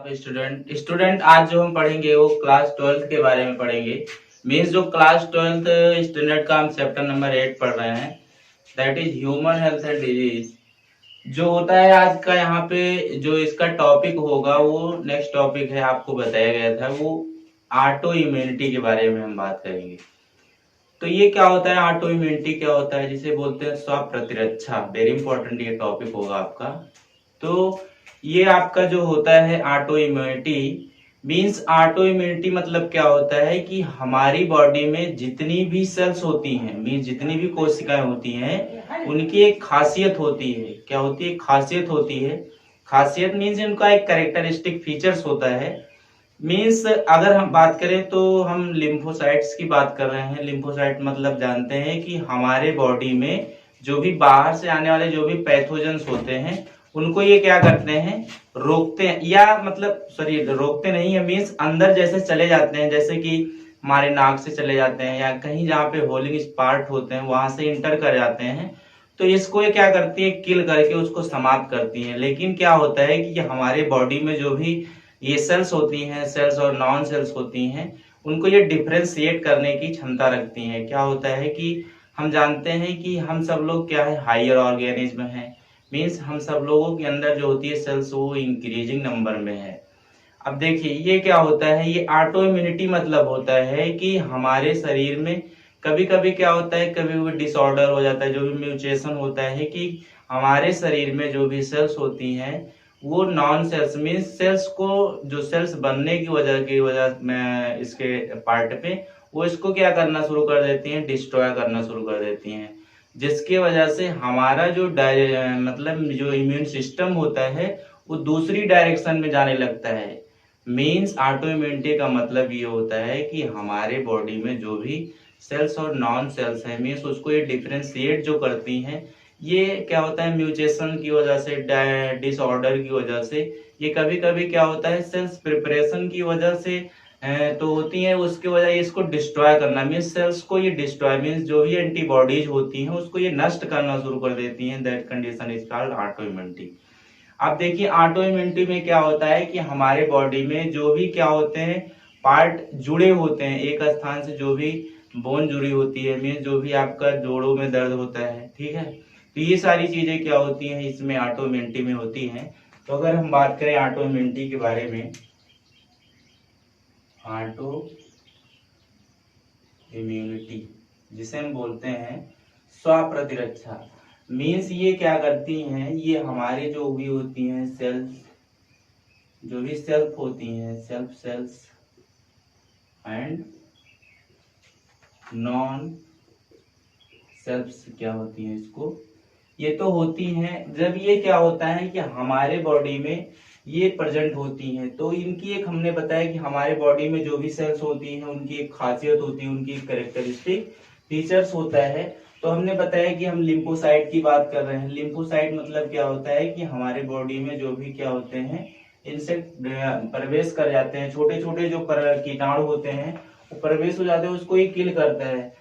Student आज जो हम पढ़ेंगे वो क्लास 12th के बारे में पढ़ेंगे। मीन्स जो क्लास 12th स्टैंडर्ड का हम चैप्टर नंबर 8 पढ़ रहे हैं, that is human health and disease. जो होता है आज का यहाँ पे जो इसका टॉपिक होगा वो नेक्स्ट टॉपिक है, आपको बताया गया था, वो ऑटो इम्यूनिटी के बारे में हम बात करेंगे। तो ये क्या होता है, ऑटो इम्यूनिटी क्या होता है, जिसे बोलते हैं स्व प्रतिरक्षा। वेरी इंपॉर्टेंट ये टॉपिक होगा आपका। तो ये आपका जो होता है auto immunity, means auto immunity मतलब क्या होता है कि हमारी बॉडी में जितनी भी सेल्स होती हैं, मीन्स जितनी भी कोशिकाएं होती हैं, उनकी एक खासियत होती है। क्या होती है? खासियत होती है। खासियत मीन्स उनका एक कैरेक्टरिस्टिक फीचर्स होता है। मीन्स अगर हम बात करें तो हम लिम्फोसाइट्स की बात कर रहे हैं। लिम्फोसाइट मतलब जानते हैं कि हमारे बॉडी में जो भी बाहर से आने वाले जो भी पैथोजेंस होते हैं उनको ये क्या करते हैं, रोकते हैं। या मतलब सॉरी, रोकते नहीं है, मीन्स अंदर जैसे चले जाते हैं, जैसे कि हमारे नाक से चले जाते हैं या कहीं जहाँ पे होलिंग स्पॉट होते हैं वहां से इंटर कर जाते हैं। तो इसको ये क्या करती है, किल करके उसको समाप्त करती है। लेकिन क्या होता है कि हमारे बॉडी में जो भी ये सेल्स होती हैं, सेल्स और नॉन सेल्स होती हैं, उनको ये डिफ्रेंशिएट करने की क्षमता रखती हैं। क्या होता है कि हम जानते हैं कि हम सब लोग क्या है, हायर ऑर्गेनिज्म है। मीन्स हम सब लोगों के अंदर जो होती है सेल्स वो इंक्रीजिंग नंबर में है। अब देखिए ये क्या होता है, ये ऑटो इम्यूनिटी मतलब होता है कि हमारे शरीर में कभी कभी क्या होता है, कभी कभी डिसऑर्डर हो जाता है, जो भी म्यूटेशन होता है कि हमारे शरीर में जो भी सेल्स होती हैं वो नॉन सेल्स, मीन्स सेल्स को, जो सेल्स बनने की वजह में इसके पार्ट पे वो इसको क्या करना शुरू कर देती हैं, डिस्ट्रॉय करना शुरू कर देती हैं। जिसकी वजह से हमारा जो मतलब जो इम्यून सिस्टम होता है वो दूसरी डायरेक्शन में जाने लगता है। मीन्स ऑटो इम्यूनिटी का मतलब ये होता है कि हमारे बॉडी में जो भी सेल्स और नॉन सेल्स है, मीन्स उसको ये डिफ्रेंशिएट जो करती हैं, ये क्या होता है म्यूटेशन की वजह से, डिसऑर्डर की वजह से, ये कभी कभी क्या होता है सेल्स प्रिपरेशन की वजह से तो होती है, उसकी वजह इसको डिस्ट्रॉय करना, मीन्स सेल्स को ये डिस्ट्रॉय, मीन्स जो भी एंटीबॉडीज होती हैं उसको ये नष्ट करना शुरू कर देती हैं। That condition is called auto immunity. अब देखिए ऑटो इम्यूनिटी में क्या होता है कि हमारे बॉडी में जो भी क्या होते हैं, पार्ट जुड़े होते हैं एक स्थान से, जो भी बोन जुड़ी होती है, मीन्स जो भी आपका जोड़ों में दर्द होता है, ठीक है, तो ये सारी चीजें क्या होती हैं इसमें ऑटो इम्यूनिटी में होती हैं। तो अगर हम बात करें ऑटो इम्यूनिटी के बारे में, ऑटो इम्यूनिटी जिसे हम बोलते हैं स्व प्रतिरक्षा, मीन्स ये क्या करती हैं, ये हमारे जो भी होती हैं सेल्स, जो भी सेल्फ होती हैं, self cells and non self क्या होती हैं, इसको ये तो होती हैं। जब ये क्या होता है कि हमारे बॉडी में ये प्रेजेंट होती हैं, तो इनकी एक हमने बताया कि हमारे बॉडी में जो भी सेल्स होती हैं उनकी एक खासियत होती है, उनकी एक कैरेक्टरिस्टिक फीचर्स होता है। तो हमने बताया कि हम लिम्फोसाइट की बात कर रहे हैं। लिम्फोसाइट मतलब क्या होता है कि हमारे बॉडी में जो भी क्या होते हैं, इनसे प्रवेश कर जाते हैं, छोटे छोटे जो कीटाणु होते हैं वो प्रवेश हो जाते हैं, उसको ये किल करता है।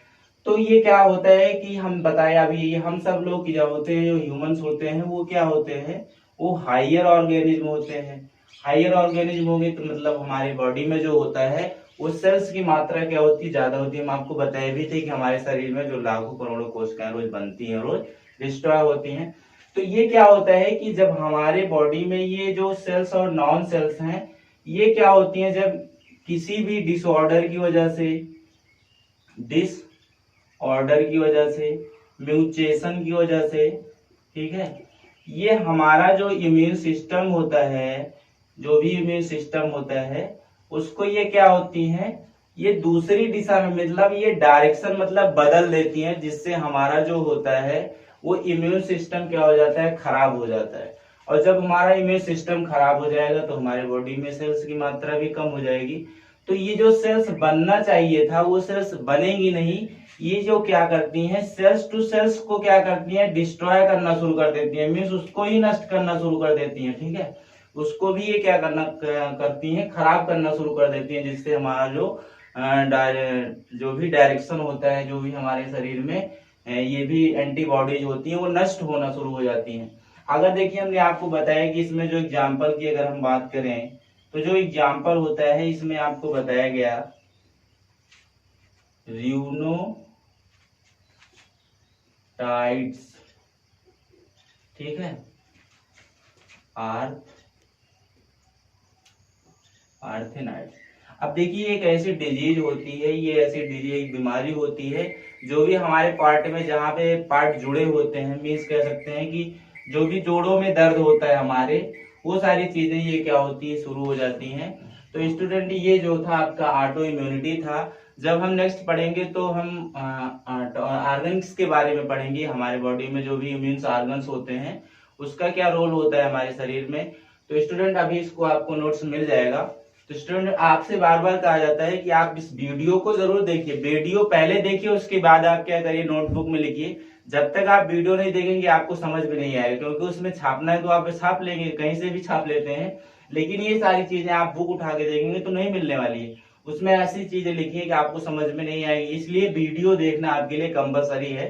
तो ये क्या होता है कि हम बताए अभी, हम सब लोग जो होते हैं, जो ह्यूमंस होते हैं, वो क्या होते हैं, वो हायर ऑर्गेनिज्म होते हैं। हायर ऑर्गेनिज्म होंगे तो मतलब हमारे बॉडी में जो होता है वो सेल्स की मात्रा क्या होती है, ज्यादा होती है। हम आपको बताए भी थे कि हमारे शरीर में जो लाखों करोड़ों कोशिकाएं रोज बनती हैं, रोज डिस्ट्रॉय होती हैं। तो ये क्या होता है कि जब हमारे बॉडी में ये जो सेल्स और नॉन सेल्स हैं, ये क्या होती हैं, जब किसी भी डिसऑर्डर की वजह से, ऑर्डर की वजह से, म्यूटेशन की वजह से, ठीक है, ये हमारा जो इम्यून सिस्टम होता है, जो भी इम्यून सिस्टम होता है, उसको ये क्या होती हैं, ये दूसरी दिशा में, मतलब ये डायरेक्शन मतलब बदल देती हैं, जिससे हमारा जो होता है वो इम्यून सिस्टम क्या हो जाता है, खराब हो जाता है। और जब हमारा इम्यून सिस्टम खराब हो जाएगा तो हमारे बॉडी में सेल्स की मात्रा भी कम हो जाएगी। तो ये जो सेल्स बनना चाहिए था वो सेल्स बनेगी नहीं। ये जो क्या करती हैं, सेल्स टू सेल्स को क्या करती हैं, डिस्ट्रॉय करना शुरू कर देती हैं, मीन्स उसको ही नष्ट करना शुरू कर देती हैं, ठीक है, उसको भी ये क्या करती हैं, खराब करना शुरू कर देती हैं, जिससे हमारा जो भी डायरेक्शन होता है, जो भी हमारे शरीर में ये भी एंटीबॉडीज होती हैं वो नष्ट होना शुरू हो जाती हैं। अगर देखिए हमने आपको बताया कि इसमें जो एग्जाम्पल की अगर हम बात करें तो जो एग्जाम्पल होता है इसमें आपको बताया गया रियूनोटाइड्स, ठीक है, आर्थेनाइड्स। अब देखिए एक ऐसी डिजीज होती है, ये ऐसी डिजीज एक बीमारी होती है जो भी हमारे पार्ट में जहाँ पे पार्ट जुड़े होते हैं, मीन्स कह सकते हैं कि जो भी जोड़ों में दर्द होता है हमारे, वो सारी चीजें ये क्या होती है शुरू हो जाती हैं। तो स्टूडेंट ये जो था आपका ऑटो इम्यूनिटी था। जब हम नेक्स्ट पढ़ेंगे तो हम ऑर्गन्स के बारे में पढ़ेंगे, हमारे बॉडी में जो भी इम्यून ऑर्गन्स होते हैं उसका क्या रोल होता है हमारे शरीर में। तो स्टूडेंट अभी इसको आपको नोट्स मिल जाएगा। तो स्टूडेंट आपसे बार बार कहा जाता है कि आप इस वीडियो को जरूर देखिए, वीडियो पहले देखिए उसके बाद आप क्या करिए नोटबुक में लिखिए। जब तक आप वीडियो नहीं देखेंगे आपको समझ में नहीं आएगा, क्योंकि उसमें छापना है तो आप छाप लेंगे, कहीं से भी छाप लेते हैं, लेकिन ये सारी चीजें आप बुक उठा के देखेंगे तो नहीं मिलने वाली है। उसमें ऐसी चीजें लिखी है कि आपको समझ में नहीं आएगी, इसलिए वीडियो देखना आपके लिए कंपलसरी है।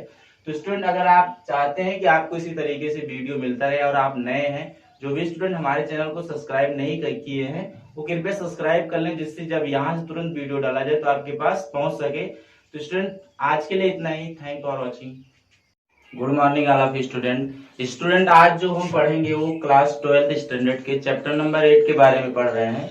तो स्टूडेंट अगर आप चाहते हैं कि आपको इसी तरीके से वीडियो मिलता रहे और आप नए हैं, जो भी स्टूडेंट हमारे चैनल को सब्सक्राइब नहीं किए हैं वो कृपया सब्सक्राइब कर लें, जिससे जब यहाँ से तुरंत वीडियो डाला जाए तो आपके पास पहुंच सके। तो स्टूडेंट आज के लिए इतना ही। Thank for watching. Good morning all of student आज जो हम पढ़ेंगे वो क्लास 12th स्टैंडर्ड के चैप्टर नंबर 8 के बारे में पढ़ रहे हैं।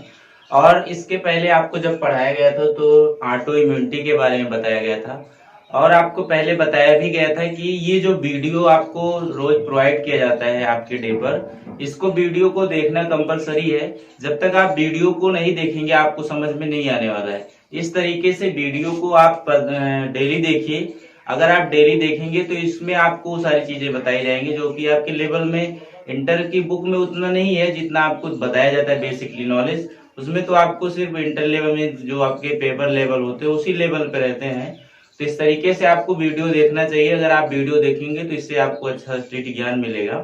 और इसके पहले आपको जब पढ़ाया गया था तो ऑटो इम्यूनिटी के बारे में बताया गया था, और आपको पहले बताया भी गया था कि ये जो वीडियो आपको रोज प्रोवाइड किया जाता है आपके डे पर, इसको वीडियो को देखना कंपलसरी है। जब तक आप वीडियो को नहीं देखेंगे आपको समझ में नहीं आने वाला है। इस तरीके से वीडियो को आप डेली देखिए। अगर आप डेली देखेंगे तो इसमें आपको सारी चीजें बताई जाएंगी जो कि आपके लेवल में इंटर की बुक में उतना नहीं है जितना आपको बताया जाता है बेसिकली नॉलेज। उसमें तो आपको सिर्फ इंटर लेवल में जो आपके पेपर लेवल होते हैं उसी लेवल पे रहते हैं। तो इस तरीके से आपको वीडियो देखना चाहिए। अगर आप वीडियो देखेंगे तो इससे आपको अच्छा स्टडी ज्ञान मिलेगा।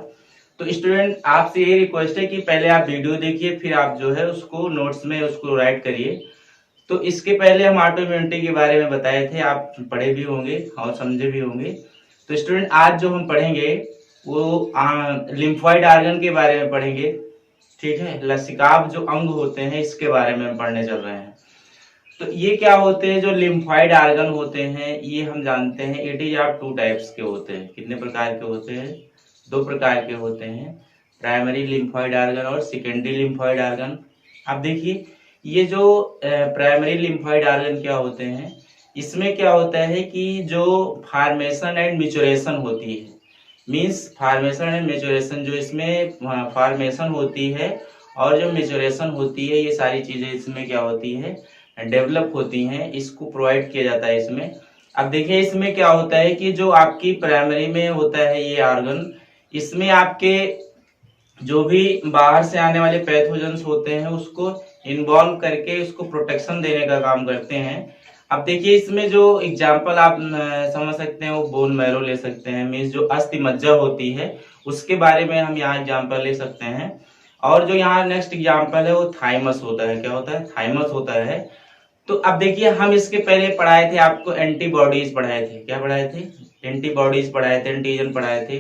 तो स्टूडेंट आपसे ये रिक्वेस्ट है कि पहले आप वीडियो देखिए, फिर आप जो है उसको नोट्स में उसको राइट करिए। तो इसके पहले हम ऑटो इम्यूनिटी के बारे में बताए थे, आप पढ़े भी होंगे और समझे भी होंगे। तो स्टूडेंट आज जो हम पढ़ेंगे वो लिम्फोइड ऑर्गन के बारे में पढ़ेंगे, ठीक है। लसिकाभ जो अंग होते हैं इसके बारे में हम पढ़ने चल रहे हैं। तो ये क्या होते हैं, जो लिम्फोइड ऑर्गन होते हैं ये हम जानते हैं इट इज ऑफ 2 टाइप्स के होते हैं। कितने प्रकार के होते हैं? 2 प्रकार के होते हैं, प्राइमरी लिम्फोइड ऑर्गन और सेकेंडरी लिम्फोइड ऑर्गन। अब देखिए ये जो प्राइमरी लिम्फोइड ऑर्गन क्या होते हैं, इसमें क्या होता है कि जो फॉर्मेशन एंड मैच्योरेशन होती है, मींस फॉर्मेशन एंड मैच्योरेशन, जो इसमें फॉर्मेशन होती है और जो मैच्योरेशन होती है, ये सारी चीजें इसमें क्या होती है डेवलप होती हैं, इसको प्रोवाइड किया जाता है इसमें। अब देखिए इसमें क्या होता है कि जो आपकी प्राइमरी में होता है ये ऑर्गन, इसमें आपके जो भी बाहर से आने वाले पैथोजेंस होते हैं उसको इन्वॉल्व करके उसको प्रोटेक्शन देने का काम करते हैं। अब देखिए इसमें जो एग्जाम्पल आप समझ सकते हैं वो बोन मैरो ले सकते हैं, मीन्स जो अस्थि मज्जा होती है उसके बारे में हम यहाँ एग्जाम्पल ले सकते हैं। और जो यहाँ नेक्स्ट एग्जाम्पल है वो थाइमस होता है। क्या होता है? थाइमस होता है। तो अब देखिए हम इसके पहले पढ़ाए थे आपको एंटीबॉडीज पढ़ाए थे। क्या पढ़ाए थे? एंटीबॉडीज पढ़ाए थे, एंटीजन पढ़ाए थे।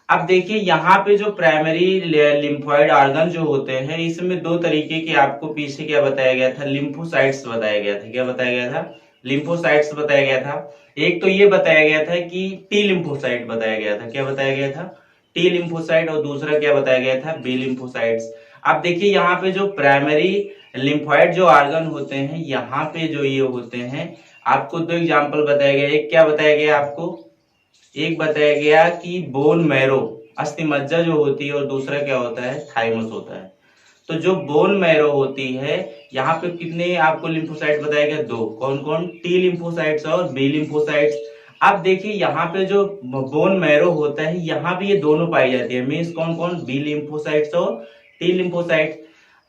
अब देखिए यहाँ पे जो प्राइमरी लिम्फोइड ऑर्गन जो होते हैं इसमें 2 तरीके के आपको पीछे क्या बताया गया था, लिम्फोसाइट्स बताया गया था। क्या बताया गया था? लिम्फोसाइट्स बताया गया था। एक तो ये बताया गया था कि टी लिम्फोसाइट बताया गया था। क्या बताया गया था? T lymphocyte. और दूसरा क्या बताया गया था? B lymphocytes. अब देखिए यहाँ पे जो प्राइमरी लिम्फोइड जो ऑर्गन होते हैं यहाँ पे जो ये होते हैं, आपको 2 एग्जाम्पल बताया गया। एक क्या बताया गया आपको? एक बताया गया कि बोन मैरो अस्थि मज्जा जो होती है, और दूसरा क्या होता है? थाइमस होता है। तो जो बोन मैरो होती है यहाँ पे कितने आपको लिम्फोसाइट बताया गया? 2। कौन कौन? टी लिम्फोसाइट्स और बी लिम्फोसाइट्स। अब देखिए यहाँ पे जो बोन मैरो होता है यहाँ पे ये दोनों पाई जाती है, मीन्स कौन कौन? बी लिम्फोसाइट्स और टी लिम्फोसाइट्स।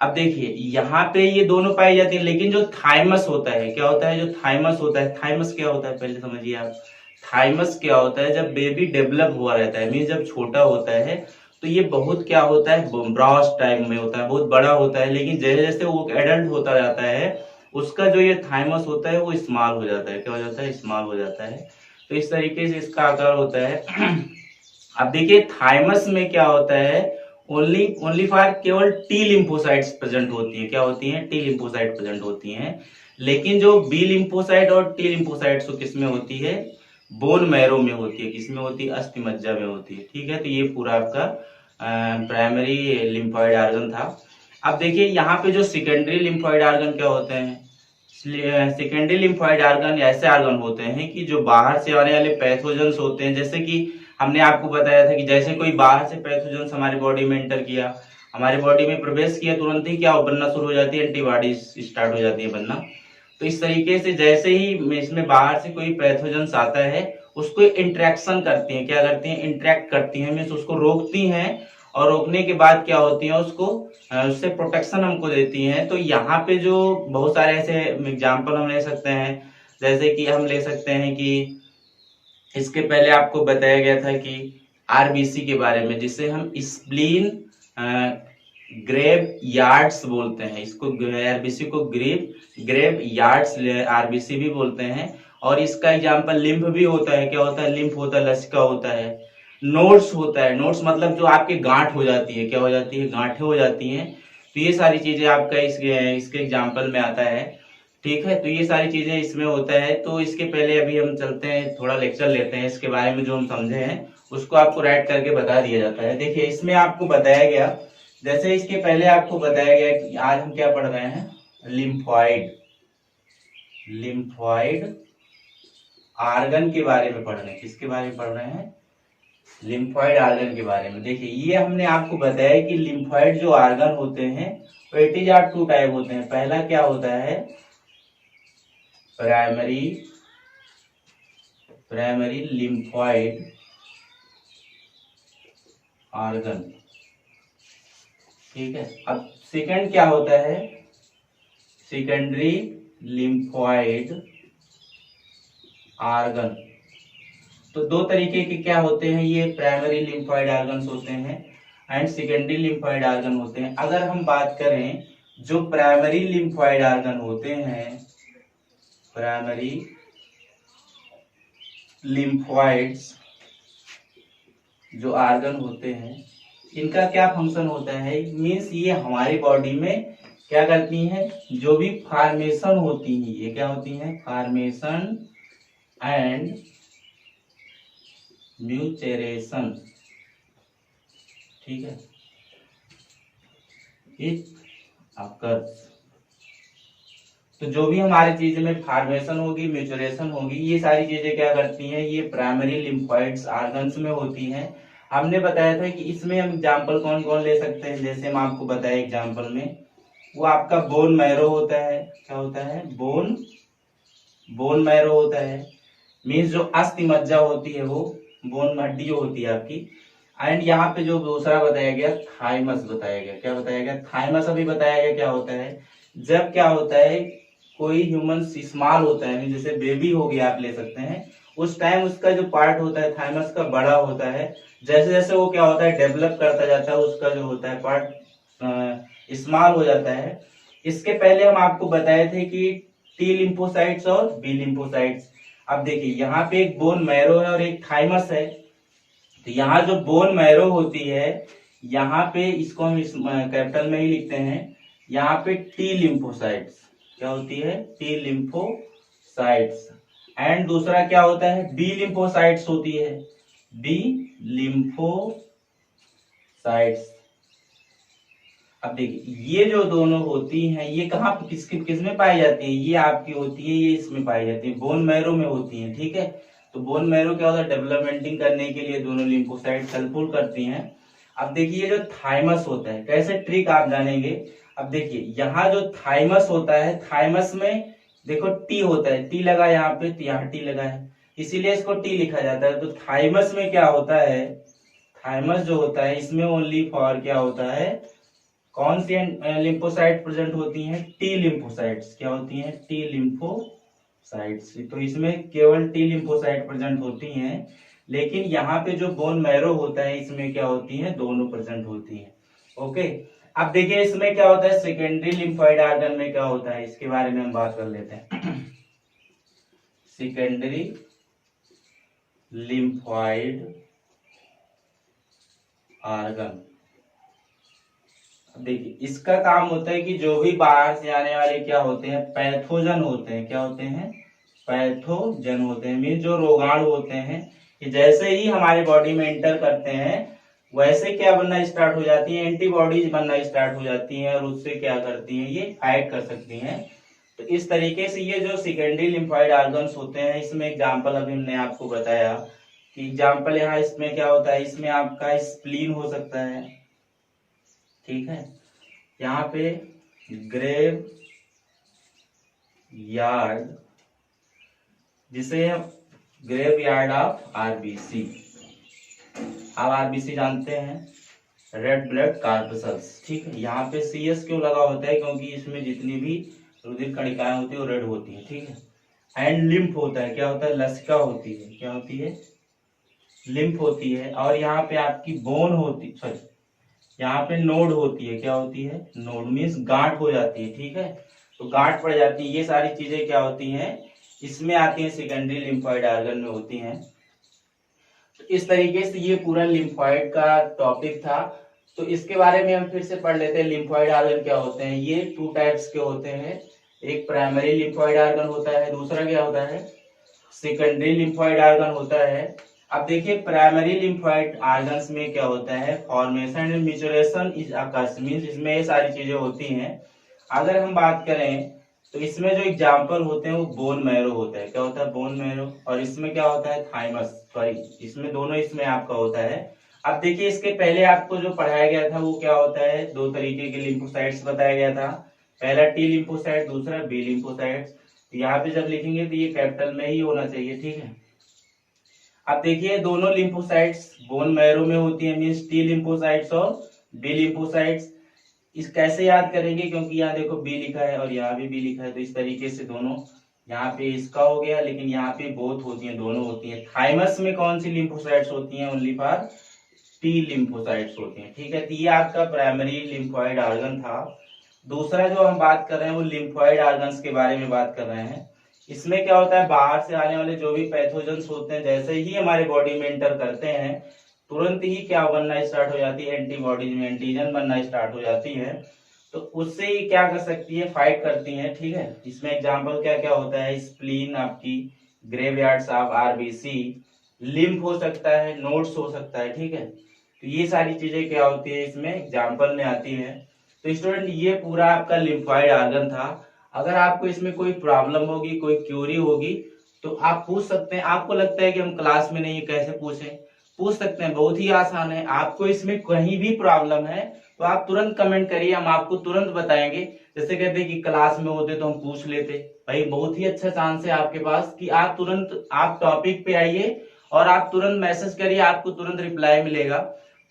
अब देखिए यहाँ पे ये दोनों पाई जाती है, लेकिन जो थाइमस होता है, क्या होता है? जो थाइमस होता है, थाइमस क्या होता है पहले समझिए आप। थाइमस क्या होता है? जब बेबी डेवलप हुआ रहता है, मीन्स जब छोटा होता है तो ये बहुत क्या होता है, ब्रॉस टाइप में होता है, बहुत बड़ा होता है। लेकिन जैसे जैसे वो एडल्ट होता जाता है उसका जो ये थाइमस होता है वो स्मॉल हो जाता है। क्या हो जाता है? स्मॉल हो जाता है। तो इस तरीके से इसका आकार होता है। अब देखिए थाइमस में क्या होता है, ओनली ओनली फॉर केवल टी लिम्फोसाइट्स प्रेजेंट होती है। क्या होती हैं? टी लिम्फोसाइट प्रेजेंट होती हैं। लेकिन जो बी लिम्फोसाइट और टी लिम्फोसाइट्स किस में होती है? बोन मैरो में होती है। किस में होती है? अस्थि मज्जा में होती है। ठीक है, तो ये पूरा आपका प्राइमरी लिम्फोइड ऑर्गन था। अब देखिए यहाँ पे जो सेकेंडरी लिम्फोइड ऑर्गन क्या होते हैं? सेकेंडरी लिम्फोइड ऑर्गन ऐसे ऑर्गन होते हैं कि जो बाहर से आने वाले पैथोजेंस होते हैं, जैसे कि हमने आपको बताया था कि जैसे कोई बाहर से पैथोजेंस हमारी बॉडी में एंटर किया, हमारी बॉडी में प्रवेश किया, तुरंत ही क्या बनना शुरू हो जाती है? एंटीबॉडीज स्टार्ट हो जाती है बनना। तो इस तरीके से जैसे ही इसमें बाहर से कोई पैथोजेंस आता है, उसको इंटरेक्शन करती हैं। क्या करती हैं? इंटरेक्ट करती हैं, मीन्स उसको रोकती हैं। और रोकने के बाद क्या होती है? उसको उससे प्रोटेक्शन हमको देती हैं। तो यहाँ पे जो बहुत सारे ऐसे एग्जाम्पल हम ले सकते हैं, जैसे कि हम ले सकते हैं कि इसके पहले आपको बताया गया था कि आरबीसी के बारे में, जिसे हम स्प्लीन ग्रेव यार्ड्स बोलते हैं। इसको आरबीसी को ग्रेव यार्ड्स आरबीसी भी बोलते हैं। और इसका एग्जांपल लिम्फ भी होता है। क्या होता है? लिम्फ होता है, लसिका होता है, नोड्स होता है। नोड्स मतलब जो आपके गांठ हो जाती है। क्या हो जाती है? गांठें हो जाती हैं। तो ये सारी चीजें आपका इसके एग्जाम्पल में आता है। ठीक है, तो ये सारी चीजें इसमें होता है। तो इसके पहले अभी हम चलते हैं, थोड़ा लेक्चर लेते हैं इसके बारे में। जो हम समझे हैं उसको आपको राइट करके बता दिया जाता है। देखिए इसमें आपको बताया गया, जैसे इसके पहले आपको बताया गया कि आज हम क्या पढ़ रहे हैं? लिम्फोइड लिम्फोइड आर्गन के बारे में पढ़ रहे हैं। किसके बारे में पढ़ रहे हैं? लिम्फोइड आर्गन के बारे में। देखिए ये हमने आपको बताया कि लिम्फोइड जो आर्गन होते हैं वो it is are two type होते हैं। पहला क्या होता है? Primary lymphoid organ. ठीक है, अब सेकंड क्या होता है? Secondary lymphoid organ. तो दो तरीके के क्या होते हैं? ये प्राइमरी लिम्फोइड ऑर्गन्स होते हैं एंड सेकेंडरी लिम्फोइड ऑर्गन होते हैं। अगर हम बात करें जो प्राइमरी लिम्फोइड ऑर्गन होते हैं, प्राइमरी लिम्फोइड्स जो ऑर्गन होते हैं, इनका क्या फंक्शन होता है? मीन्स ये हमारी बॉडी में क्या करती हैं? जो भी फॉर्मेशन होती है, ये क्या होती है? Formation and maturation. ठीक है, इट अकर्स। तो जो भी हमारी चीज में फॉर्मेशन होगी, म्यूचुरेशन होगी, ये सारी चीजें क्या करती हैं? ये प्राइमरी लिम्फोइड्स ऑर्गन्स में होती हैं। हमने बताया था कि इसमें हम एग्जांपल कौन कौन ले सकते हैं। जैसे हम आपको बताए एग्जांपल में, वो आपका बोन मैरो होता है। क्या होता है? बोन मैरो होता है। मीन्स जो अस्थि मज्जा होती है, वो बोन हड्डी जो होती है आपकी। एंड यहाँ पे जो दूसरा बताया गया, थाइमस बताया गया। क्या बताया गया? थाइमस अभी बताया गया। क्या होता है? जब क्या होता है, कोई ह्यूमन स्मॉल होता है, जैसे बेबी हो गया आप ले सकते हैं, उस टाइम उसका जो पार्ट होता है थाइमस का बड़ा होता है। जैसे जैसे वो क्या होता है डेवलप करता जाता है, उसका जो होता है पार्ट स्मॉल हो जाता है। इसके पहले हम आपको बताए थे कि टी लिम्फोसाइट्स और बी लिम्फोसाइट्स। अब देखिए यहाँ पे एक बोन मैरो है और एक थाइमस है। तो यहाँ जो बोन मैरो होती है, यहाँ पे इसको हम कैपिटल में ही लिखते हैं। यहाँ पे टी लिम्फोसाइट्स क्या होती है? T lymphocytes. एंड दूसरा क्या होता है? बी लिम्फोसाइट्स होती है। B lymphocytes. अब देखिए ये जो दोनों होती हैं, ये कहाँ किस में पाई जाती है? ये आपकी होती है, ये इसमें पाई जाती है, बोन मैरो में होती है। ठीक है, तो बोन मैरो क्या होता है? डेवलपमेंटिंग करने के लिए दोनों लिम्फोसाइट हेल्पफुल करती हैं। अब देखिए जो थाइमस होता है, कैसे ट्रिक आप जानेंगे। अब देखिए यहाँ जो थाइमस होता है, थाइमस में देखो टी होता है, टी लगा यहाँ पे, यहाँ टी लगा है, इसीलिए इसको टी लिखा जाता है। तो थाइमस में क्या होता है? थाइमस जो होता है इसमें ओनली फॉर क्या होता है? कौन सी लिम्फोसाइट प्रेजेंट होती हैं? T lymphocytes. क्या होती हैं? T lymphocytes. तो इसमें केवल टी लिम्फोसाइट प्रेजेंट होती हैं। लेकिन यहाँ पे जो बोन मैरो होता है, इसमें क्या होती हैं? दोनों प्रेजेंट होती हैं। ओके, अब देखिए इसमें क्या होता है? सेकेंडरी लिम्फोइड ऑर्गन में क्या होता है, इसके बारे में हम बात कर लेते हैं। Secondary lymphoid organ. देखिए इसका काम होता है कि जो भी बाहर से आने वाले क्या होते हैं, पैथोजन होते हैं। क्या होते हैं? पैथोजन होते हैं, मीन जो रोगाणु होते हैं, कि जैसे ही हमारे बॉडी में एंटर करते हैं वैसे क्या बनना स्टार्ट हो जाती है, एंटीबॉडीज बनना स्टार्ट हो जाती हैं, और उससे क्या करती हैं, ये फाइट कर सकती हैं। तो इस तरीके से ये जो सेकेंडरी लिम्फोइड ऑर्गन्स होते हैं, इसमें एग्जांपल अभी हमने आपको बताया कि एग्जांपल यहाँ इसमें क्या होता है, इसमें आपका स्प्लीन हो सकता है, ठीक है। यहाँ पे ग्रेव यार्ड, जिसे ग्रेव यार्ड ऑफ आरबीसी, आप आरबीसी जानते हैं, रेड ब्लड कॉर्पसल्स, ठीक है। यहाँ पे सीएस क्यों लगा होता है, क्योंकि इसमें जितनी भी रुधिर कणिकाएं होती है वो रेड होती है, ठीक है। एंड लिम्फ होता है, क्या होता है, लसिका होती है, क्या होती है, लिम्फ होती है। और यहाँ पे आपकी बोन होती, सॉरी यहाँ पे नोड होती है, क्या होती है, नोड मीन्स गांठ हो जाती है, ठीक है। तो गांठ पड़ जाती है, ये सारी चीजें क्या होती हैं, इसमें आती है, सेकेंडरी लिम्फोइड ऑर्गन में होती हैं। तो इस तरीके से ये पूरा लिम्फोइड का टॉपिक था। तो इसके बारे में हम फिर से पढ़ लेते हैं, लिम्फोइड ऑर्गन क्या होते हैं। ये 2 टाइप्स के होते हैं, एक प्राइमरी लिम्फोइड ऑर्गन होता है, दूसरा क्या होता है, सेकेंडरी लिम्फोइड ऑर्गन होता है। अब देखिए प्राइमरी लिम्फोइड ऑर्गन्स में क्या होता है, formation and maturation is occurs, means इसमें ये सारी चीजें होती हैं। अगर हम बात करें तो इसमें जो एग्जांपल होते हैं वो बोन मैरो होता है, क्या होता है, बोन मैरो। और इसमें क्या होता है, थाइमस, सॉरी इसमें दोनों इसमें आपका होता है। अब देखिए इसके पहले आपको जो पढ़ाया गया था वो क्या होता है, 2 तरीके के लिम्फोसाइट्स बताया गया था, पहला टी लिम्फोसाइट, दूसरा बी लिम्फोसाइट्स। यहाँ पे जब लिखेंगे तो ये कैपिटल में ही होना चाहिए, ठीक है। अब देखिए दोनों लिम्फोसाइट्स बोन मैरो में होती है, मींस टी लिम्फोसाइट्स और बी लिम्फोसाइट्स। इस कैसे याद करेंगे, क्योंकि यहाँ देखो बी लिखा है और यहाँ भी बी लिखा है, तो इस तरीके से दोनों, यहाँ पे इसका हो गया, लेकिन यहाँ पे बोथ होती हैं, दोनों होती हैं। थाइमस में कौन सी लिम्फोसाइट्स होती हैं, ओनली फॉर टी लिम्फोसाइट्स होती हैं, ठीक है। तो ये आपका प्राइमरी लिम्फोइड ऑर्गन था। दूसरा जो हम बात कर रहे हैं वो लिम्फोइड ऑर्गन्स के बारे में बात कर रहे हैं। इसमें क्या होता है, बाहर से आने वाले जो भी पैथोजेंस होते हैं, जैसे ही हमारे बॉडी में एंटर करते हैं तुरंत ही क्या बनना स्टार्ट हो जाती है, एंटीबॉडीज में एंटीजन बनना स्टार्ट हो जाती है। तो उससे ही क्या कर सकती है, फाइट करती है, ठीक है। इसमें एग्जांपल क्या क्या होता है, स्प्लीन आपकी, ग्रेवयार्ड्स ऑफ आरबीसी, लिम्फ हो सकता है, नोड्स हो सकता है, ठीक है। तो ये सारी चीजें क्या होती है इसमें एग्जाम्पल में आती है। तो स्टूडेंट ये पूरा आपका लिम्फोइड ऑर्गन था। अगर आपको इसमें कोई प्रॉब्लम होगी, कोई क्यूरी होगी तो आप पूछ सकते हैं। आपको लगता है कि हम क्लास में नहीं, कैसे पूछें, पूछ सकते हैं, बहुत ही आसान है। आपको इसमें कहीं भी प्रॉब्लम है तो आप तुरंत कमेंट करिए, हम आपको तुरंत बताएंगे। जैसे कहते हैं कि क्लास में होते तो हम पूछ लेते, भाई बहुत ही अच्छा चांस है आपके पास कि आप तुरंत आप टॉपिक पे आइए और आप तुरंत मैसेज करिए, आपको तुरंत रिप्लाई मिलेगा।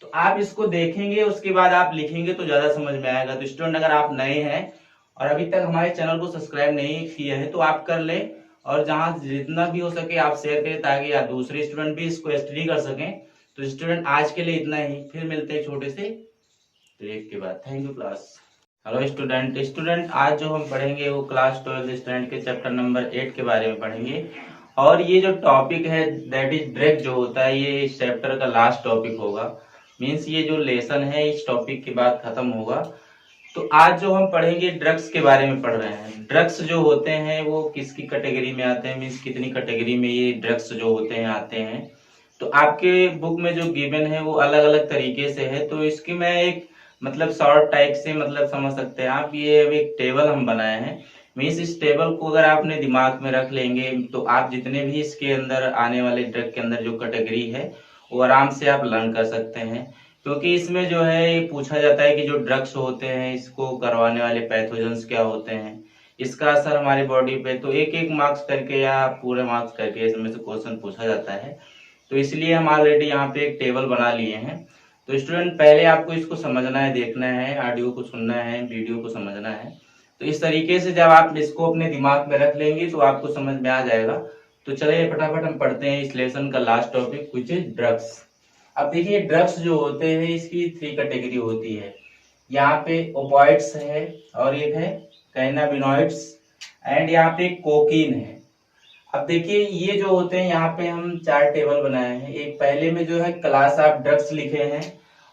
तो आप इसको देखेंगे, उसके बाद आप लिखेंगे तो ज्यादा समझ में आएगा। तो स्टूडेंट अगर आप नए हैं और अभी तक हमारे चैनल को सब्सक्राइब नहीं किया है तो आप कर ले, और जहां जितना भी हो सके आप शेयर करें ताकि आप दूसरे स्टूडेंट भी इसको स्टडी कर सकें। तो स्टूडेंट आज के लिए इतना ही, फिर मिलते हैं छोटे से ब्रेक के बाद। Thank you class. Hello student आज जो हम पढ़ेंगे वो क्लास 12 स्टूडेंट के चैप्टर नंबर 8 के बारे में पढ़ेंगे। और ये जो टॉपिक है दैट इज ड्रग जो होता है, ये इस चैप्टर का लास्ट टॉपिक होगा, मीन्स ये जो लेसन है इस टॉपिक के बाद खत्म होगा। तो आज जो हम पढ़ेंगे ड्रग्स के बारे में पढ़ रहे हैं। ड्रग्स जो होते हैं वो किसकी कैटेगरी में आते हैं, मीन्स कितनी कैटेगरी में ये ड्रग्स जो होते हैं आते हैं। तो आपके बुक में जो गिवन है वो अलग अलग तरीके से है, तो इसकी मैं एक मतलब शॉर्ट टाइप से मतलब समझ सकते हैं आप। ये एक टेबल हम बनाए हैं, मीन्स इस टेबल को अगर आपने दिमाग में रख लेंगे तो आप जितने भी इसके अंदर आने वाले ड्रग के अंदर जो कैटेगरी है वो आराम से आप लर्न कर सकते हैं। क्योंकि इसमें जो है ये पूछा जाता है कि जो ड्रग्स होते हैं इसको करवाने वाले पैथोजेंस क्या होते हैं, इसका असर हमारी बॉडी पे, तो एक एक मार्क्स करके या पूरे मार्क्स करके इसमें से क्वेश्चन पूछा जाता है। तो इसलिए हम ऑलरेडी यहाँ पे एक टेबल बना लिए हैं। तो स्टूडेंट पहले आपको इसको समझना है, देखना है, ऑडियो को सुनना है, वीडियो को समझना है। तो इस तरीके से जब आप इसको अपने दिमाग में रख लेंगे तो आपको समझ में आ जाएगा। तो चलिए फटाफट हम पढ़ते हैं इस लेसन का last topic which is drugs. अब देखिए ड्रग्स जो होते हैं इसकी 3 कैटेगरी होती है। यहाँ पे ओपिएट्स है और एक है कैनाबिनॉइड्स एंड यहाँ पे कोकीन है। अब देखिए ये जो होते हैं यहाँ पे हम 4 टेबल बनाए हैं। एक पहले में जो है क्लास ऑफ ड्रग्स लिखे हैं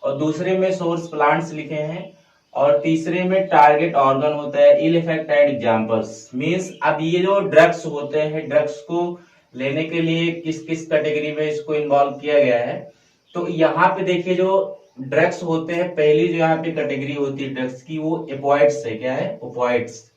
और दूसरे में सोर्स प्लांट्स लिखे हैं और तीसरे में टारगेट ऑर्गन होता है। Ill effect and examples means अब ये जो ड्रग्स होते हैं, ड्रग्स को लेने के लिए किस किस कैटेगरी में इसको इन्वॉल्व किया गया है। तो यहाँ पे देखिए जो ड्रग्स होते हैं, पहली जो यहाँ पे कैटेगरी होती है ड्रग्स की वो एपोइड्स है। क्या है? ओपोइड्स।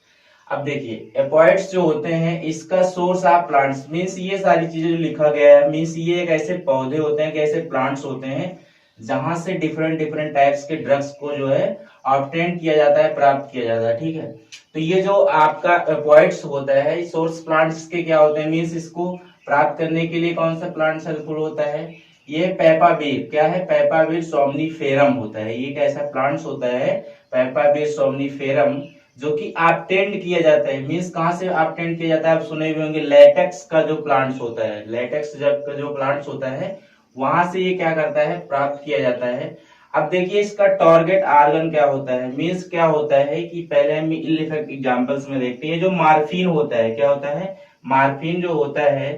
अब देखिए एपोइड्स जो होते हैं इसका सोर्स ऑफ प्लांट्स मींस ये सारी चीजें जो लिखा गया है मींस ये एक ऐसे पौधे होते हैं कि ऐसे प्लांट्स होते हैं जहां से डिफरेंट डिफरेंट टाइप्स के ड्रग्स को जो है ऑब्टेन किया जाता है, प्राप्त किया जाता है। ठीक है, तो ये जो आपका एपोइड्स होता है सोर्स प्लांट्स के क्या होते हैं मींस इसको प्राप्त करने के लिए कौन सा प्लांट हेल्पफुल होता है? ये पेपाबीर। क्या है? पेपाबीर सोमनीफेरम होता है। ये एक ऐसा प्लांट्स होता है पेपाबीर सोमनीफेरम जो कि ऑब्टेन्ड किया जाता है। मींस कहां से ऑब्टेन्ड किया जाता है? आप सुने हुए होंगे लेटेक्स का जो प्लांट्स होता है, लेटेक्स जब का जो प्लांट्स होता है वहां से ये क्या करता है? प्राप्त किया जाता है। अब देखिए इसका टारगेट ऑर्गन क्या होता है मींस क्या होता है कि पहले हम इल इफेक्ट एग्जांपल्स में देखते हैं। जो मार्फिन होता है, क्या होता है? मार्फिन जो होता है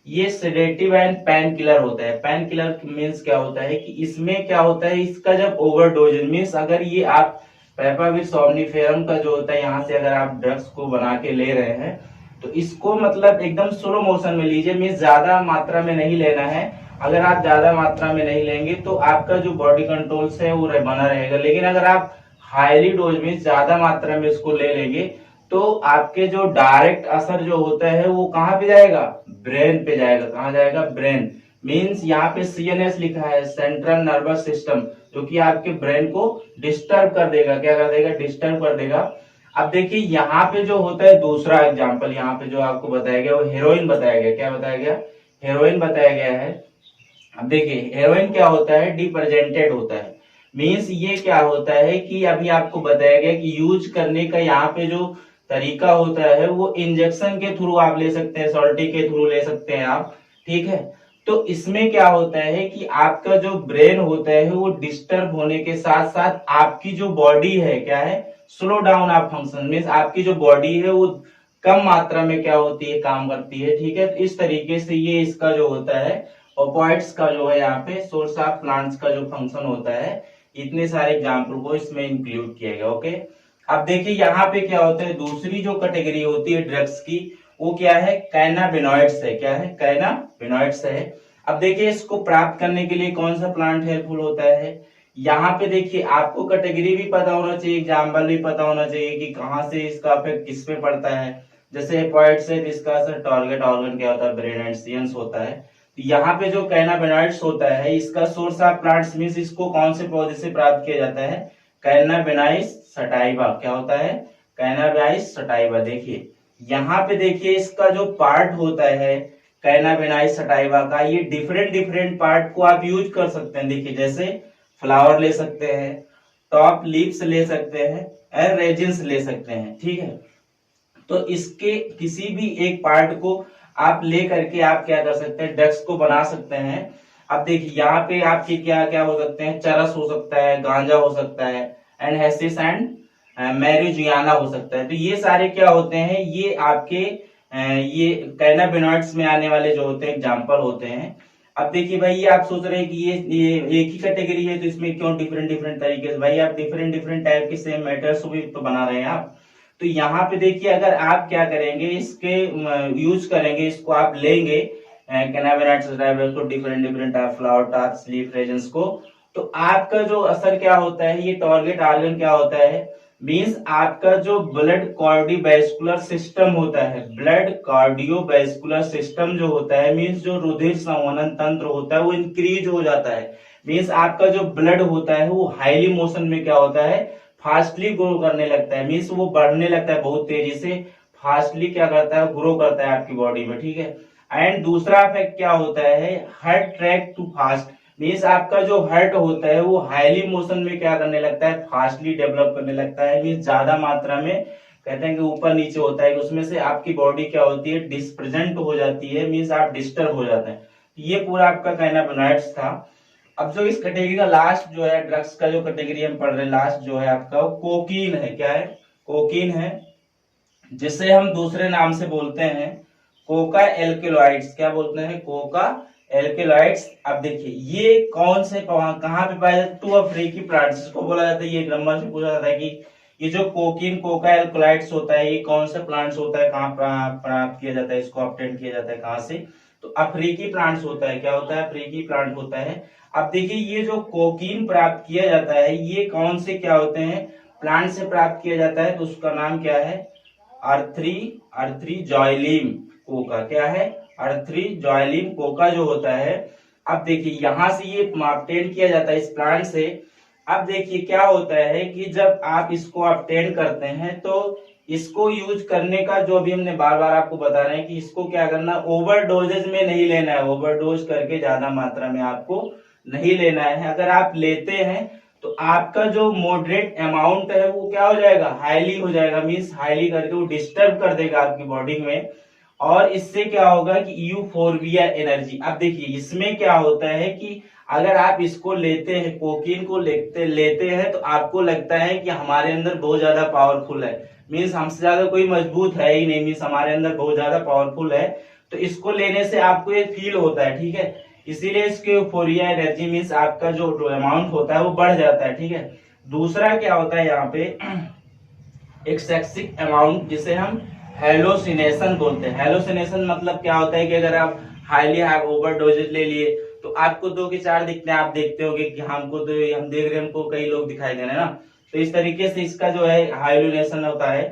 ये सेडेटिव एंड पेन किलर होता है। पेन किलर मींस क्या होता है कि इसमें क्या होता है, इसका जब ओवरडोज मींस अगर ये आप पेपाविर सोमनीफेरम का जो होता है यहाँ से अगर आप ड्रग्स को बना के ले रहे हैं तो इसको मतलब एकदम स्लो मोशन में लीजिए, मींस ज्यादा मात्रा में नहीं लेना है। अगर आप ज्यादा मात्रा में नहीं लेंगे तो आपका जो बॉडी कंट्रोल से वो बना रहेगा। लेकिन अगर आप हाईली डोज में ज्यादा मात्रा में इसको ले लेंगे तो आपके जो डायरेक्ट असर जो होता है वो कहाँ पे जाएगा? ब्रेन पे जाएगा। कहाँ जाएगा? ब्रेन। मींस यहाँ पे सीएनएस लिखा है, सेंट्रल नर्वस सिस्टम, जो कि आपके ब्रेन को डिस्टर्ब कर देगा। क्या कर देगा? डिस्टर्ब कर देगा। अब देखिए यहाँ पे जो होता है दूसरा एग्जाम्पल यहाँ पे जो आपको बताया गया वो हेरोइन बताया गया। क्या बताया गया? हेरोइन बताया गया है। अब देखिए हेरोइन क्या होता है? डिप्रेजेंटेड होता है। मींस ये क्या होता है कि अभी आपको बताया गया कि यूज करने का यहाँ पे जो तरीका होता है वो इंजेक्शन के थ्रू आप ले सकते हैं, सॉल्टी के थ्रू ले सकते हैं आप। ठीक है, तो इसमें क्या होता है कि आपका जो ब्रेन होता है वो डिस्टर्ब होने के साथ साथ आपकी जो बॉडी है क्या है? Slow down of function means आपकी जो बॉडी है वो कम मात्रा में क्या होती है? काम करती है। ठीक है, तो इस तरीके से ये इसका जो होता है ओपोइड्स का जो है यहाँ पे सोर्स ऑफ प्लांट्स का जो फंक्शन होता है, इतने सारे एग्जाम्पल को इसमें इंक्लूड किया गया। ओके, अब देखिए यहाँ पे क्या होता है दूसरी जो कैटेगरी होती है ड्रग्स की वो क्या है? कैनाबिनॉइड्स है। क्या है? कैनाबिनॉइड्स है। अब देखिए इसको प्राप्त करने के लिए कौन सा प्लांट हेल्पफुल होता है? यहाँ पे देखिए आपको कैटेगरी भी पता होना चाहिए, एग्जाम्पल भी पता होना चाहिए कि कहाँ से इसका इफेक्ट किस पे पड़ता है। जैसे एपोइड्स है इसका असर टारगेट ऑर्गन क्या होता है? ब्रेन एंड सीएनस होता है। तो यहाँ पे जो कैनाबिनॉइड्स होता है इसका सोर्स ऑफ प्लांट्स मींस इसको कौन से पौधे से प्राप्त किया जाता है? कैनाबिनाइस सटाइवा। क्या होता है? कैनाबिनाइस सटाइवा। देखिए यहाँ पे देखिए इसका जो पार्ट होता है कैनाबिनाइस सटाइवा का, ये डिफरेंट डिफरेंट पार्ट को आप यूज कर सकते हैं। देखिए जैसे फ्लावर ले सकते हैं, टॉप लीव्स ले सकते हैं एंड रेजिन्स ले सकते हैं। ठीक है, तो इसके किसी भी एक पार्ट को आप ले करके आप क्या कर सकते हैं? ड्रग्स को बना सकते हैं। अब देखिए यहाँ पे आपके क्या क्या हो सकते हैं? चरस हो सकता है, गांजा हो सकता है एंड हैशिश एंड मैरिजुआना हो सकता है। तो ये सारे क्या होते हैं? ये आपके ये कैनाबिनॉइड्स में आने वाले जो होते हैं एग्जाम्पल होते हैं। अब देखिए भाई ये आप सोच रहे हैं कि ये एक ही कैटेगरी है तो इसमें क्यों डिफरेंट डिफरेंट तरीके से? भाई आप डिफरेंट डिफरेंट टाइप के सेम मैटर्स भी तो बना रहे हैं आप। तो यहाँ पे देखिए अगर आप क्या करेंगे इसके यूज करेंगे, इसको आप लेंगे कैनाबिनॉइड्स को different different flower tops leaf resins को, तो आपका जो असर क्या होता है? ये टारगेट ऑर्गन क्या होता है? मींस आपका जो ब्लड कार्डियोवैस्कुलर सिस्टम होता है, ब्लड कार्डियोवैस्कुलर सिस्टम जो होता है मींस जो रुधिर संवहन तंत्र होता है वो इंक्रीज हो जाता है। मींस आपका जो ब्लड होता है वो हाईली मोशन में क्या होता है? फास्टली ग्रो करने लगता है। मींस वो बढ़ने लगता है बहुत तेजी से, फास्टली क्या करता है? ग्रो करता है आपकी बॉडी में। ठीक है, एंड दूसरा इफेक्ट क्या होता है? Heart track too fast means आपका जो हार्ट होता है वो हाईली मोशन में क्या करने लगता है? फास्टली डेवलप करने लगता है। मीन्स ज्यादा मात्रा में कहते हैं कि ऊपर नीचे होता है, उसमें से आपकी बॉडी क्या होती है? डिस्प्रेजेंट हो जाती है, मीन्स आप डिस्टर्ब हो जाते हैं। ये पूरा आपका कैनाबिनॉइड्स था। अब जो इस कैटेगरी का लास्ट जो है ड्रग्स का जो कैटेगरी हम पढ़ रहे हैं लास्ट जो है आपका कोकीन है। क्या है? कोकीन है, जिसे हम दूसरे नाम से बोलते हैं कोका एल्केलॉइड्स। क्या बोलते हैं? Coca alkaloids. अब देखिए ये कौन से कहाँ पे पाए जाते हैं, टू अफ्रीकी प्लांट्स इसको बोला जाता है। ये एक नंबर से पूछा जाता है कि ये जो कोकीन कोका एल्कोलाइड्स होता है ये कौन सा प्लांट्स होता है, कहाँ प्राप्त किया जाता है, इसको ऑब्टेन किया जाता है कहाँ से, तो अफ्रीकी प्लांट्स होता है। क्या होता है, अफ्रीकी प्लांट होता है। अब देखिए ये जो कोकीन प्राप्त किया जाता है ये कौन से क्या होते हैं, प्लांट से प्राप्त किया जाता है, तो उसका नाम क्या है, अर्थ्री जॉयलीम कोका। क्या है, अर्थ्री जॉयलीम कोका जो होता है। अब देखिए यहां से ये ऑब्टेन किया जाता है इस प्लांट से। अब देखिए क्या होता है कि जब आप इसको ऑब्टेन करते हैं तो इसको यूज करने का जो भी हमने बार बार आपको बता रहे हैं कि इसको क्या करना, ओवरडोजेज में नहीं लेना है, ओवरडोज करके ज्यादा मात्रा में आपको नहीं लेना है। अगर आप लेते हैं तो आपका जो मॉडरेट अमाउंट है वो क्या हो जाएगा, हाईली हो जाएगा, मीन्स हाईली करके वो डिस्टर्ब कर देगा आपकी बॉडी में, और इससे क्या होगा कि यूफोर्बिया एनर्जी। अब देखिए इसमें क्या होता है कि अगर आप इसको लेते हैं, कोकीन को लेते हैं तो आपको लगता है कि हमारे अंदर बहुत ज्यादा पावरफुल है, मीन्स हमसे ज्यादा कोई मजबूत है ही नहीं, मीन्स हमारे अंदर बहुत ज्यादा पावरफुल है, तो इसको लेने से आपको ये फील होता है, ठीक है। इसीलिए इसके यूफोरिया एनर्जी मीन्स आपका जो अमाउंट होता है वो बढ़ जाता है, ठीक है। दूसरा क्या होता है यहाँ पे एक्सेसिव अमाउंट, जिसे हम हेलोसिनेशन बोलते हैं। हेलोसिनेशन मतलब क्या होता है कि अगर आप हाईली ओवर डोजेज ले लिए तो आपको 2 के 4 दिखते हैं, आप देखते होंगे कि हमको तो हम देख रहे हैं, हमको कई लोग दिखाई दे रहे हैं ना, तो इस तरीके से इसका जो है हाइलुनेशन होता है।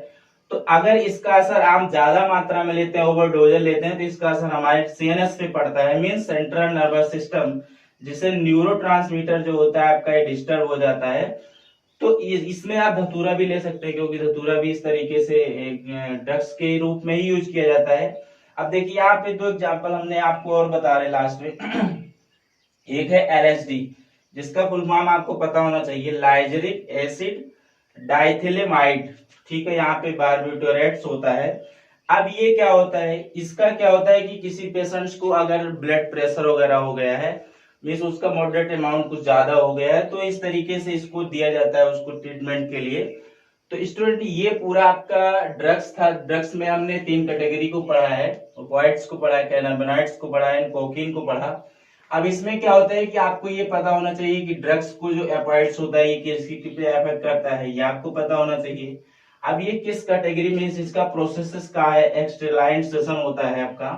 तो अगर इसका असर आप ज्यादा मात्रा में लेते हैं, ओवर डोजेज लेते हैं, तो इसका असर हमारे सीएनएस पे पड़ता है, मीन सेंट्रल नर्वस सिस्टम, जिसे न्यूरोट्रांसमीटर जो होता है आपका ये डिस्टर्ब हो जाता है। तो इसमें आप धतूरा भी ले सकते हैं, क्योंकि धतूरा भी इस तरीके से ड्रग्स के रूप में ही यूज किया जाता है। अब देखिए यहाँ पे 2 एग्जांपल हमने आपको और बता रहे लास्ट में एक है एलएसडी, जिसका फुल फॉर्म आपको पता होना चाहिए, लाइजरिक एसिड डाइथिलेमाइड, ठीक है। यहाँ पे बारबिटोरेट्स होता है। अब ये क्या होता है, इसका क्या होता है कि किसी पेशेंट्स को अगर ब्लड प्रेशर वगैरह हो गया है, मीन्स उसका मॉडरेट अमाउंट कुछ ज्यादा हो गया है, तो इस तरीके से इसको दिया जाता है उसको ट्रीटमेंट के लिए। तो स्टूडेंट ये पूरा आपका ड्रग्स था। ड्रग्स में हमने 3 कैटेगरी को पढ़ा है, ओपिएट्स को पढ़ा है, कैनाबिनॉइड्स को पढ़ा है, कोकीन को पढ़ा। अब इसमें क्या होता है कि आपको ये पता होना चाहिए कि ड्रग्स को जो ओपिएट्स होता है ये किसकी पे अफेक्ट करता है, ये आपको पता होना चाहिए। अब ये किस कैटेगरी में, इसका प्रोसेस का है, एक्सटर्नालाइजेशन होता है आपका।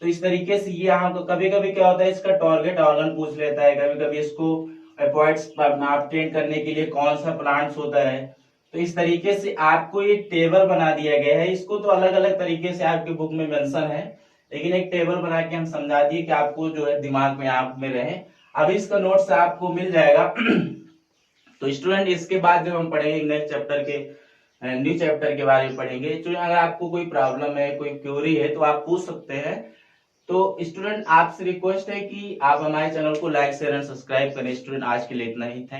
तो इस तरीके से ये आपको कभी कभी क्या होता है, इसका टारगेट ऑर्गन पूछ लेता है, कभी कभी इसको ओपिएट्स ऑब्टेन करने के लिए कौन सा प्लांट्स होता है। तो इस तरीके से आपको ये टेबल बना दिया गया है। इसको तो अलग अलग तरीके से आपकी बुक में मेंशन है, लेकिन एक टेबल बना के हम समझा दिए कि आपको जो है दिमाग में आप में रहे। अब इसका नोट्स आपको मिल जाएगा। तो स्टूडेंट इसके बाद जब हम पढ़ेंगे नेक्स्ट चैप्टर के न्यू चैप्टर के बारे में पढ़ेंगे, तो अगर आपको कोई प्रॉब्लम है, कोई क्वेरी है, तो आप पूछ सकते हैं। तो स्टूडेंट आपसे रिक्वेस्ट है कि आप हमारे चैनल को लाइक शेयर एंड सब्सक्राइब करें। स्टूडेंट आज के लिए इतना ही, थैंक